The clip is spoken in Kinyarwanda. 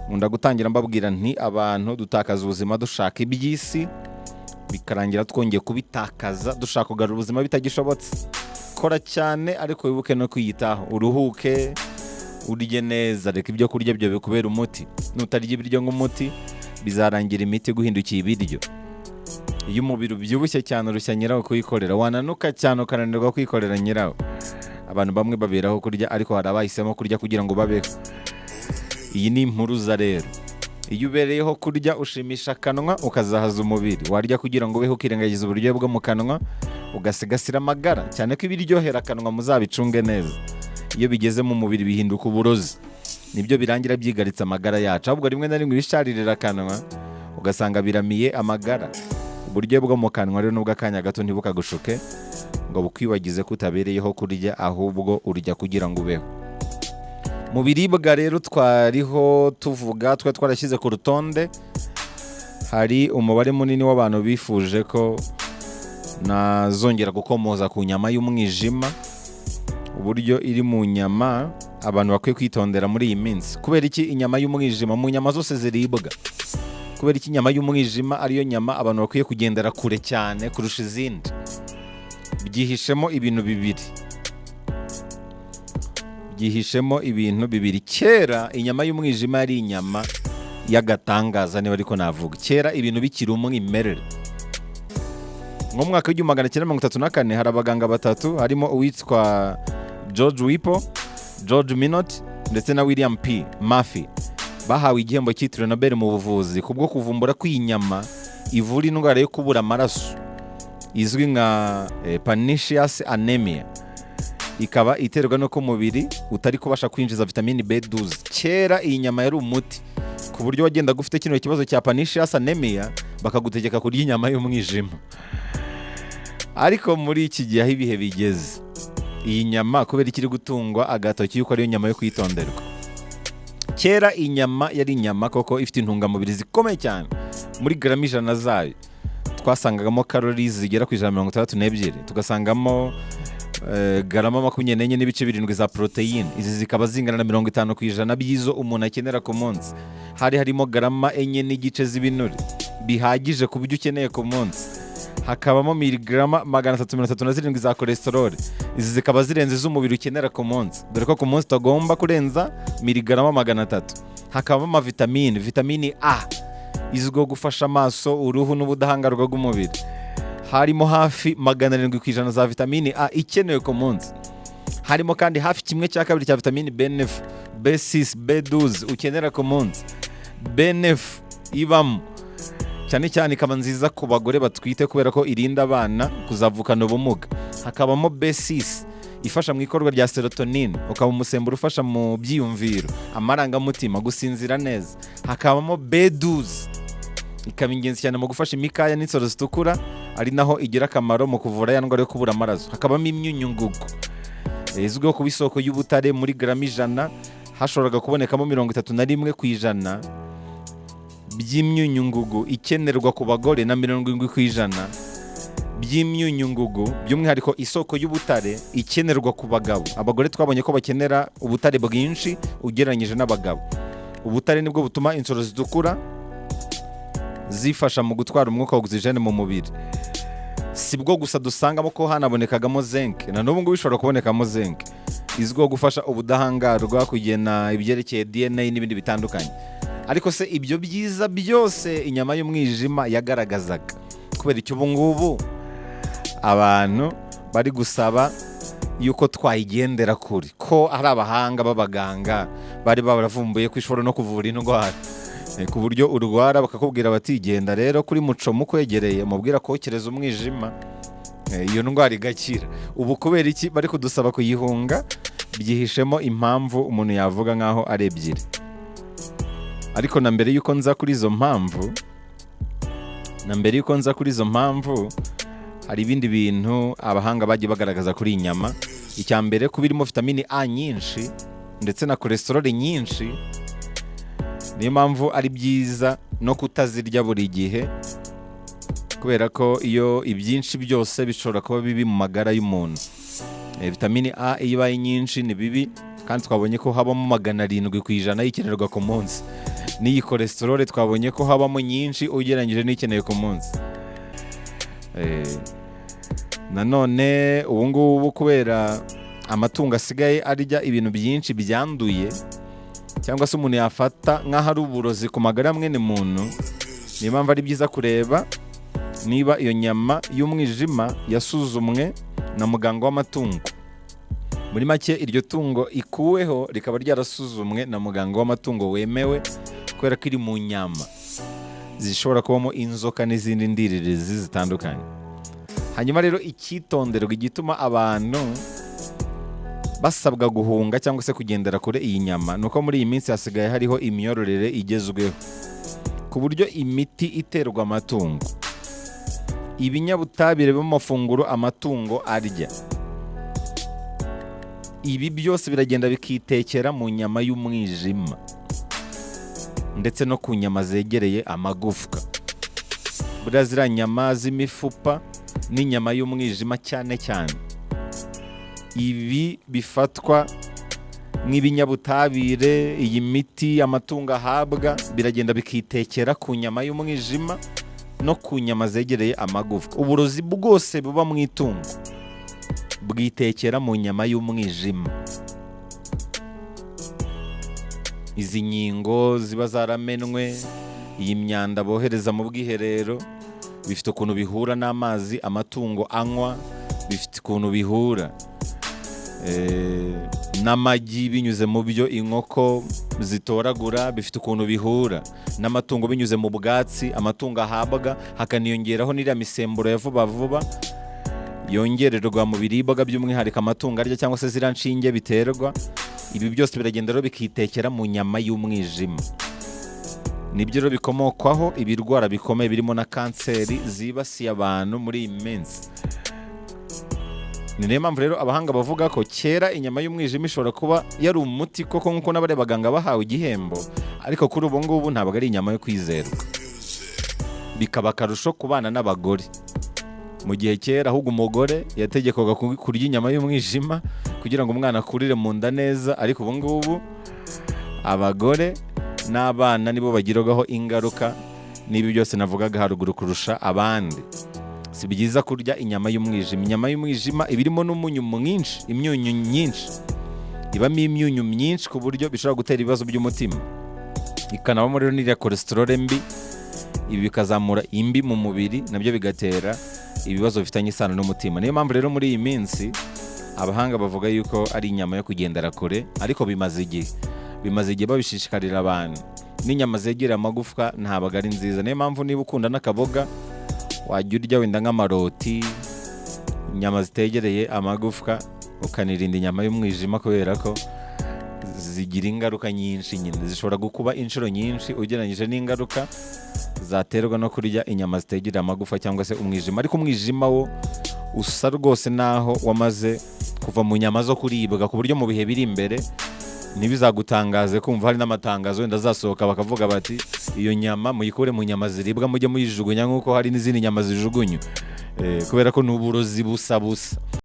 nkunda gutangira mbabwira nti abantu dutakaza ubuzima dushaka iby'isi bikarangira twongeye kubitakaza dushaka kugarura ubuzima bitagishobotse. Kora cyane ariko wibuke no kwiyitaho, uruhuke, urye neza, reka ibyo kurya byo bikubera umuti. Nutarya ibiryo nk'umuti bizarangira imiti guhindukiye ibiryo. Iyo umubiri ubyibushye cyane urushya nyirawo kuyikorera, wananuka cyane ukananirwa kwikorera nyirawo. Abantu bamwe baberaho kurya ariko hari abahisemo kurya kugira ngo babeho. Iyi ni impuruza rero. Iyo ubereyeho kurya ushimisha akanwa ukazahaza umubiri, warya kugira ngo ubeho ukirengagiza uburyohe bwo mu kanwa ugasigasira amagara, cyane ko ibiryohera akanwa muzabicunge neza. Iyo bigeze mu mubiri bihinduka uburozi, nibyo birangira byigaritse amagara yacu, ahubwo rimwe na rimwe bisharirira akanwa ugasanga biramiye amagara. Uburyohe bwo mu kanwa rero nubwo akanya gato ntibukagushuke ngo bukwibagize ko utabereyeho kurya, ahubwo urya kugira ngo ubeho. Mu biribwa rero twariho tuvuga, twarashyize ku rutonde, hari umubare munini w'abantu bifuje ko nazongera gukomoza ku nyama y'umwijima. Uburyo iri mu nyama abantu bakwiye kwitondera muri iyi minsi. Kubera iki inyama y'umwijima mu nyama zose ziribwa? Kubera iki inyama y'umwijima ariyo nyama abantu bakwiye kugendera kure cyane kurusha izindi? Byihishemo ibintu bibiri. Kera inyama y'umwijima yari inyama y'agatangaza, niba ariko navuga. Kera ibintu bikiri umwimerere. Mu mwaka w'1934 hari abaganga batatu, harimo uwitwa George Whipple, George Minot ndetse na William P. Murphy, bahawe igihembo cyitiriwe Nobel mu buvuzi kubwo kuvumbura ko iyi nyama ivura indwara yo kubura amaraso izwi nka pernicious anemia. Ikaba iterwa no ko umubiri utari kubasha kwinjiza vitamini B12. Kera iyi nyama yari umuti, ku buryo wagendaga ufite kino kibazo cya pernicious anemia bakagutegeka kurya inyama y'umwijima. Ariko muri iki gihe aho ibihe bigeze, iyi nyama kubera ikiri gutungwa agatoki yuko ariyo nyama yo kwitonderwa. Kera inyama yari inyama koko ifite intungamubiri zikomeye cyane. Muri grama 100 zayo twasangagamo calories zigera ku 162, tugasangamo garama 24 n'ibice 7 za protein. Izi zikaba zingana na 50% by'izo umuntu akenera ku munsi. Hari harimo garama 4 n'igice z'ibinure bihagije ku buryo ukeneye ku munsi. Hakabamo miligrama 337 za cholesterol. Izi zikaba zirenze z'umubiri ukenera ku munsi, dore ko ku munsi utagomba kurenza miligrama 300. Hakabamo amavitamine, vitamini A izwiho gufasha amaso, uruhu n'ubudahangarwa bw'umubiri. Harimo hafi 700% za vitamini A ikenewe ku munsi. Harimo kandi hafi 1/2 cya vitamini B9, B6, B12 ukenera ku munsi. B9 ibamo cyane cyane ikaba nziza ku bagore batwite kubera ko irinda abana kuzavukana ubumuga. Hakabamo B6 ifasha mu ikorwa rya serotonin, ukaba umusemburo ufasha mu byiyumviro, amarangamutima, gusinzira neza. Hakabamo B12 ikaba ingenzi cyane mu gufasha imikaya n'insoro zitukura, ari naho igira akamaro mu kuvura ya ndwara yo kubura amaraso. Hakabamo imyunyungugu izwiho kuba isoko y'ubutare. Muri grama 100 hashoboraga kubonekamo 31% by'imyunyungugu ikenerwa ku bagore na 70% by'imyunyungugu, by'umwihariko isoko y'ubutare ikenerwa ku bagabo. Abagore twabonye ko bakenera ubutare bwinshi ugereranyije n'abagabo. Ubutare nibwo butuma insoro zitukura zifasha mu gutwara umwuka wa oxygene mu mubiri. Sibwo gusa dusangamo ko hanabonekagamo zinc, na n'ubu ngubu bishobora kubonekamo zinc izwiho gufasha ubudahangarwa, kugena ibyerekeye DNA n'ibindi bitandukanye. Ariko se ibyo byiza byose inyama y'umwijima yagaragazaga, kubera icyo ubu ngubu abantu bari gusaba yuko twayigendera kuri, ko ari abahanga b'abaganga bari baravumbuye ko ishobora no kuvura indwara, ku buryo urwara bakakubwira bati genda rero kuri muco mukwegereye mubwira kokereza umwijima, iyo ndwara igakira. Ubu kubera iki bari kudusaba kuyihunga? Byihishemo impamvu umuntu yavuga nkaho ari ebyiri. Ariko na mbere yuko nza kuri izo mpamvu, hari ibindi bintu abahanga bagiye bagaragaza kuri iyi nyama. Icya mbere, kuba irimo vitamini A nyinshi ndetse na cholesterol nyinshi, niyo mpamvu ari byiza no kutazirya buri gihe, kubera ko iyo ibyinshi byose bishobora kuba bibi mu magara y'umuntu. Vitamini A iyo ibaye nyinshi ni bibi, kandi twabonye ko habamo 700% y'ikenerwa ku munsi. N'iyi cholesterol twabonye ko habamo nyinshi ugereranyije n'ikeneye ku munsi. Nanone ubu ngubu kubera amatungo asigaye arya ibintu byinshi byanduye cyangwa se umuntu yafata nk'aho ari uburozi ku magara mwene muntu, niyo mpamvu ari byiza kureba niba iyo nyama y'umwijima yasuzumwe na muganga w'amatungo. Muri make iryo tungo ikuweho rikaba ryarasuzumwe na muganga w'amatungo wemewe, kubera ko iri mu nyama zishobora kubamo inzoka n'izindi ndiririzi zitandukanye. Hanyuma rero icyitonderwa igituma abantu basabwa guhunga cyangwa se kugendera kure iyi nyama, nuko muri iyi minsi hasigaye hariho imyororere igezweho, ku buryo imiti iterwa amatungo, ibinyabutabire mu mafunguro amatungo arya, ibi byose biragenda bikitekera mu nyama y'umwijima ndetse no ku nyama zegereye amagufwa. Buriya ziriya nyama z'imifupa n'inyama y'umwijima cyane cyane, ibi bifatwa nk'ibinyabutabire, iyi miti amatungo ahabwa biragenda bikitekera ku nyama y'umwijima no ku nyama zegereye amagufwa. Uburozi bwose buba mu itungo bwitekera mu nyama y'umwijima. Izi nkingo ziba zaramenwe, iyi myanda bohereza mu bwiherero, bifite ukuntu bihura n'amazi amatungo anywa, bifite ukuntu bihura n'amagi binyuze mu byo inkoko zitoragura, bifite ukuntu bihura n'amatungo binyuze mu bwatsi amatungo ahabwa, hakaniyongeraho n'iriya misemburo ya vuba vuba yongererwa mu biribwa by'umwihariko amatungo arya cyangwa se ziriya nshinge biterwa. Ibi byose biragenda rero bikitekera mu nyama y'umwijima. Nibyo rero bikomokwaho ibirwara bikomeye birimo na kanseri zibasiye abantu muri iyi minsi. Ni niyo mpamvu rero abahanga bavuga ko kera inyama y'umwijima ishobora kuba yari umuti koko nk'uko n'abari baganga bahawe igihembo, ariko kuri ubu ngubu ntabwo ari inyama yo kwizerwa. Bikaba akarusho ku bana n'abagore. Mu gihe kera ahubwo umugore yategekwaga kurya inyama y'umwijima kugira ngo umwana akurire mu nda neza, ariko ubu ngubu abagore n'abana nibo bagirwaho ingaruka n'ibi byose navugaga haruguru kurusha abandi. Si byiza kurya inyama y'umwijima. Inyama y'umwijima iba irimo n'umunyu mwinshi, imyunyu myinshi, ibamo imyunyu myinshi ku buryo bishobora gutera ibibazo by'umutima, ikanabamo rero n'iriya cholesterol mbi. Ibi bikazamura imbi mu mubiri, nabyo bigatera ibibazo bifitanye isano n'umutima. Niyo mpamvu rero muri iyi minsi abahanga bavuga yuko ari inyama yo kugendera kure, ariko bimaze igihe babishishikarira abantu. N'inyama zegereye amagufwa ntabwo ari nziza. Niyo mpamvu niba ukunda n'akaboga wajya urya wenda nk'amaroti, inyama zitegereye amagufwa, ukanirinda inyama y'umwijima kubera ko zigira ingaruka nyinshi nyine, zishobora gukuba inshuro nyinshi ugereranyije n'ingaruka zaterwa no kurya inyama zitegereye amagufwa cyangwa se umwijima. Ariko umwijima wo usa rwose naho wamaze kuva mu nyama zo kuribwa, ku buryo mu bihe biri imbere ntibizagutangaze kumva hari n'amatangazo wenda azasohoka bakavuga bati iyo nyama muyikure mu nyama ziribwa mujye muyijugunya nk'uko hari n'izindi nyama zijugunywa, kubera ko ni uburozi busa.